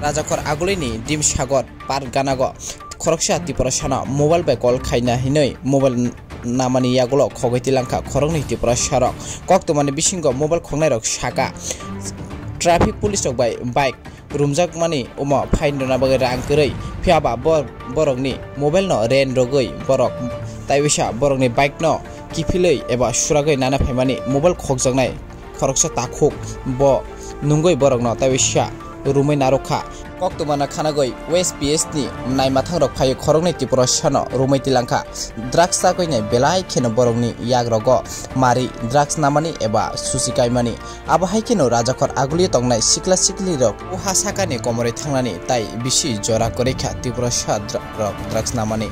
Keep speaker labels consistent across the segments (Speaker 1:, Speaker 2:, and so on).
Speaker 1: Rajakor agulini dim sagot par ganago khoroksa tipora sana mobile bai call khaina hinoi mobile namani yagulo khogoi tilangka khorokni tipora sarok koktomani bisingo mobile khongnai rok saka traffic police rok bai bike rumjak mani uma fine dona bagai rang korei phiaba borokni mobile no ren rogoi borok taibisa borokni bike no kifilei eba suragai nana phaimani mobile khokjaknai khoroksa takhuk bo nungoi borok no taibisa rumai narokha koktomana khanagoi west ps ni naimathang rok phai khorokni tipura sano rumai tilangkha drugs sakoi nai belai kheno borokni yagrogo mari drugs namani eba susikaimani abo haikeno rajakor aguli tongnai sikla sikli rok uha sakani komore thangnani tai bisi jora korekha tipura sa drugs namani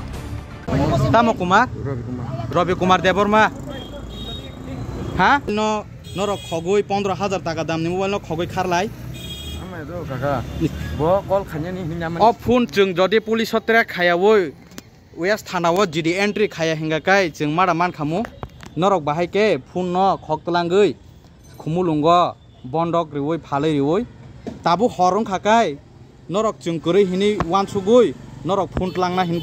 Speaker 2: Tamo Kumar Ravi Kumar Deborma ha no norok khogoi 15000 টাকা দাম নি mobile no khogoi kharlai phone जों जदि police हत्रे खायावो waste थानावो जिदि entry खाया हिंगाकाय जों मारा मान खामु नरक बाहायके फुन न खक्तलांगै खुमुलुंग बन्दक रिवै फालै रिवै ताबु हरं खाकाय नरक जों गरै हिनि वानसुगै नरक फुन लांना हिन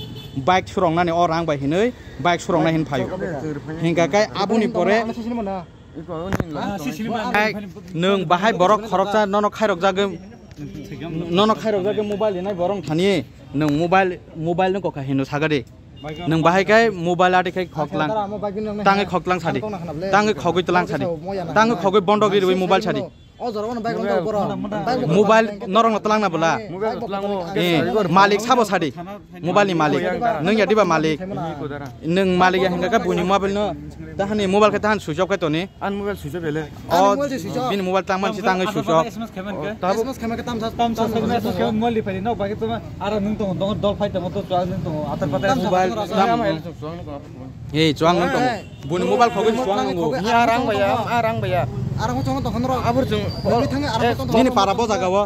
Speaker 2: बाइक सुरंनानै अ रां बाय हिनै बाइक सुरंना हिन फायो हिंगाकाय आबुनि परे नों बाहाय बरक खरकजा नन खायरक जागोन नन खायरक जागोन मोबाइल लिनाय बरं थानि नों मोबाइल नों कखा हिनु सागादे नों बाहायखाय मोबाइल आदिखाय खकलां ताङै खकलां सादि ताङै खगै तलां सादि ताङै खगै बन्दक गिरबै मोबाइल सादि मोबाइल नरं तलां ना बोला मालिक साबो सादि मोबाइलनि मालिक नों यादिबा मालिक नों मालिक या हिंगा का बुनि मोबाइल न ताहानि मोबाइल का ताहान सुइच अफ कायतनि आन मोबाइल सुइच अफ बेले बिन मोबाइल तां मानसि ताङै सुइच अफ एसएमएस खेमा के ताम सा मोबाइल फारि न बाके तमा आरो नों दङ दल फाइ तम त नों दङ आतर पाता मोबाइल ए जों नों दङ बुनि मोबाइल खगै जों आरां बाया आरां चंग त खनर आबर जों निन पाराबो जागावो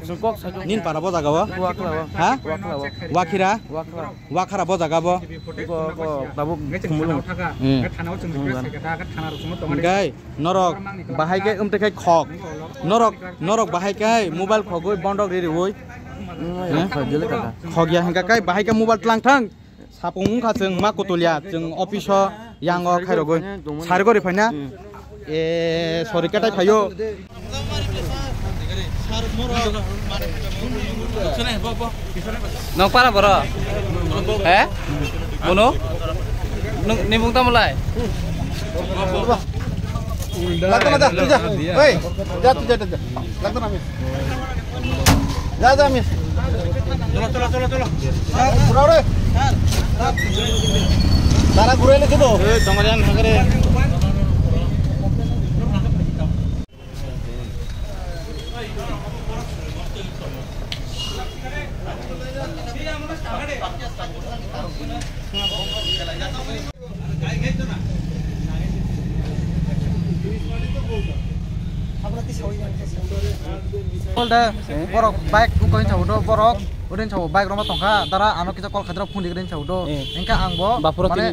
Speaker 2: निन पाराबो जागावो हा वाखिरा वाखारा बो जागावो दाबो खुमुलुं थानाव जों थाना रसम गाय नरक बाहायके उमतेखाय खक नरक बाहायके मोबाइल खगै बन्दक रिरिवै खगिया हिंगाकाय बाहायके मोबाइल तलांथां सापंग खाजों मा कतलिया जों अफिस यांग खायरगै सारगरि फायना ए सरि काटाय फायो नों पारा बर हे मनो नों निमुं तामलाय
Speaker 3: लागना जा तुझा ओय जा तुझा लागना मिस जा मिस चलो बुरा रे सारा घुरेले के दो ए तमरियान नगरे borok bike koin chawdo borok odin chaw bike roma tongkha dara ano kita kol khadra phun digren chawdo engka angbo mane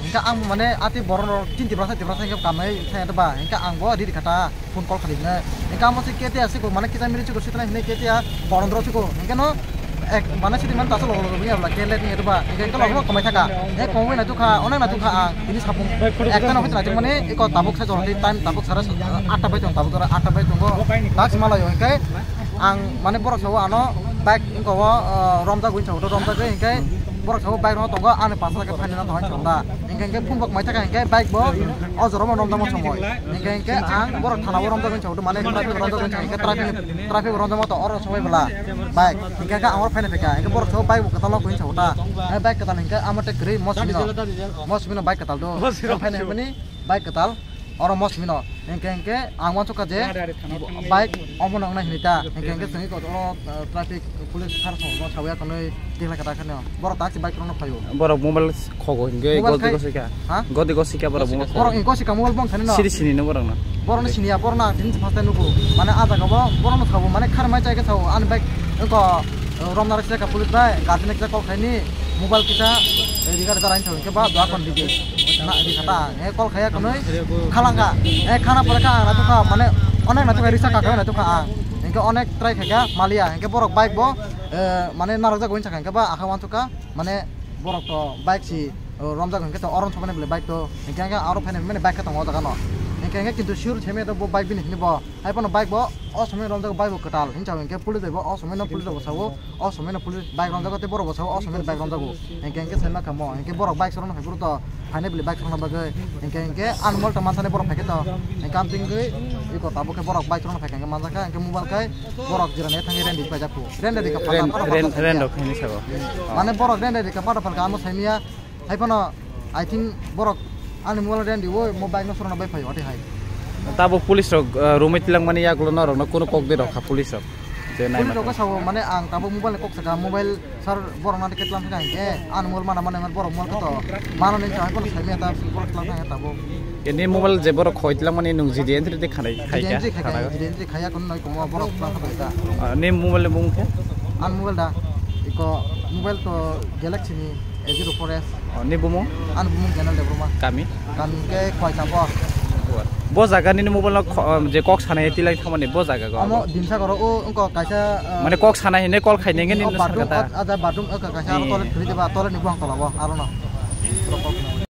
Speaker 3: engka ang mane ati boron tinti prasa ke kamai thaya ba engka angbo di khata phun kol khadina engka mo se kete asiko mane kita miri chu sitna hine kete a boron dro chu engka no ek mana sidi man taso logo bunya bla kelet ni ba engka logo kamai thaka e komai na tu kha ona na tu kha ini sapung ekta no hitra jeng mane eko tabuk sa jordi time tabuk sara 8 bai tong tabuk 8 bai tong dak malayo engka ang mane borok sawo ano bike engko romda guin chawdo romda ge engka borok sawo bike no tongo ane pasa ke phani na thoi chawda engka phun bok mai thaka engka bike bo ojoro mo romda mo chomoy engka ang borok thana bo romda guin chawdo mane traffic romda guin engka traffic romda mo to oro chomai bala bike engka angor phane peka engka borok sawo bike katalo guin chawda bike katan engka amate gri mosmino bike katal do phane bani bike katal oro mosmino engke angwan chuka je bike omon angna hinita engke sengi ko traffic police thar so chawya konoi dikla kata khane borok taxi bike rono phayo borok mobile khogo hinge godi go sika borok inko sika mobile bong thani no sini no borok na borok ni sinia borna tin phasta nuku mane aja go borok no thabo mane khar mai chai ke thau an bike ko romnar se ka police bai gadine ke kol khaini mobile kita rigar darain thau ke ba dua kon dige na di kata e kol khaya konoi khalanga e khana pore ka na tu ka mane onek na tu risa ka ka na tu ka engke onek try khaga malia engke borok bike bo mane narok jago hincha engke ba akha wantuka mane borok to bike si romjak engke to oron chobane bele bike to engke aro phane mane bike ka tongo jaga no engke kintu sure cheme to bo bike bini ni bo ai pono bike bo o somay romjak bike bo katal hincha engke pulis debo o somay no pulis bosawo o somay no pulis bike romjak te borok bosawo o somay bike romjak engke sema kamo engke borok bike sorona phaibu to phane bele bike sorona bagai engke anmol to mansane borok phake to engke amting ge iko tabo ke borok bike sorona phake engke manjaka engke mobile kai borok jirane thangi rendi pajaku rendi ka pada
Speaker 2: rendo khini sago
Speaker 3: mane borok rendi ka pada pal kamo saimia hai pono I think borok ani mobile rendi wo mobile no sorona bai phai oti hai
Speaker 2: tabo police rok rumai tilang mani ya gulo norok no kono kok de rok police rok je nai
Speaker 3: ma ko sawo mane ang tabo mobile kok saka mobile sar borok na tiket lam thai ke an mol mana mane borok mol to mano ni hai pono saimia ta borok lam thai tabo
Speaker 2: ini mobile je borok khoi tilang mani nung ji entry de khanai khai ka
Speaker 3: entry khaya kon noi ko borok lam thai ta
Speaker 2: ne mobile bung ke
Speaker 3: an mobile da iko mobile to Galaxy ni A04s
Speaker 2: ne bumo
Speaker 3: an bumo channel de broma
Speaker 2: kami
Speaker 3: ke khoi ta bo
Speaker 2: bo jaga ni mobile je kok sanai tilai thamani bo jaga go
Speaker 3: amo dinsa goro o unko kaisa
Speaker 2: mane kok sanai ne kol khai ne ngi ni
Speaker 3: badung ada badung ka kaisa toilet khri deba toilet ni buang tolabo aro no